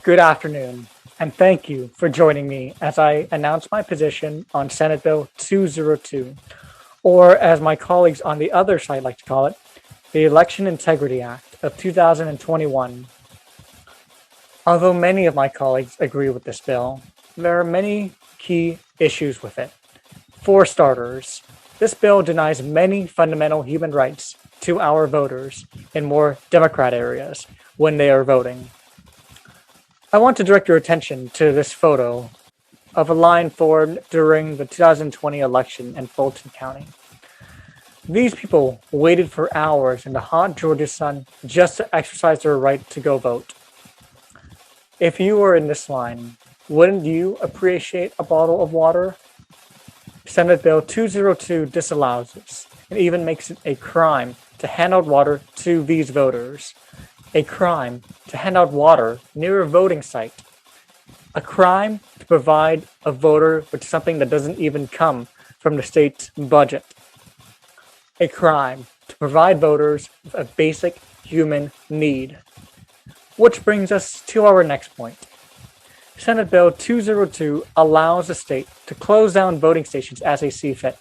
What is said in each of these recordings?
Good afternoon, and thank you for joining me as I announce my position on Senate Bill 202, or as my colleagues on the other side like to call it, the Election Integrity Act of 2021. Although many of my colleagues agree with this bill, there are many key issues with it. For starters, this bill denies many fundamental human rights to our voters in more Democrat areas when they are voting. I want to direct your attention to this photo of a line formed during the 2020 election in Fulton County. These people waited for hours in the hot Georgia sun just to exercise their right to go vote. If you were in this line, wouldn't you appreciate a bottle of water? Senate Bill 202 disallows this and even makes it a crime to hand out water to these voters. A crime to hand out water near a voting site. A crime to provide a voter with something that doesn't even come from the state's budget. A crime to provide voters with a basic human need. Which brings us to our next point. Senate Bill 202 allows the state to close down voting stations as they see fit.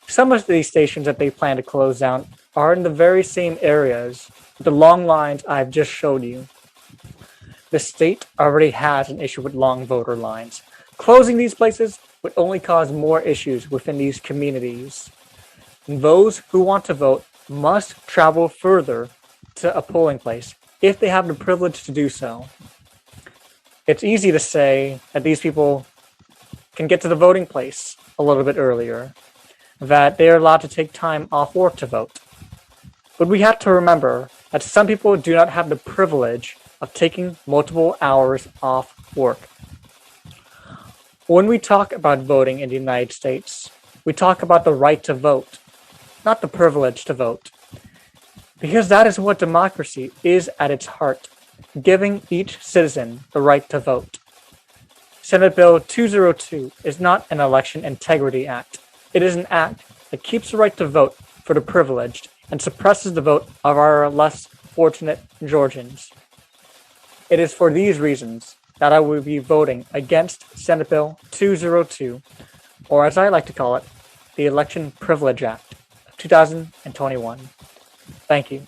Some of these stations that they plan to close down are in the very same areas with the long lines I've just showed you. The state already has an issue with long voter lines. Closing these places would only cause more issues within these communities. And those who want to vote must travel further to a polling place if they have the privilege to do so. It's easy to say that these people can get to the voting place a little bit earlier, that they are allowed to take time off work to vote. But we have to remember that some people do not have the privilege of taking multiple hours off work. When we talk about voting in the United States, we talk about the right to vote, not the privilege to vote. Because that is what democracy is at its heart, giving each citizen the right to vote. Senate Bill 202 is not an election integrity act. It is an act that keeps the right to vote for the privileged and suppresses the vote of our less fortunate Georgians. It is for these reasons that I will be voting against Senate Bill 202, or as I like to call it, the Election Privilege Act of 2021. Thank you.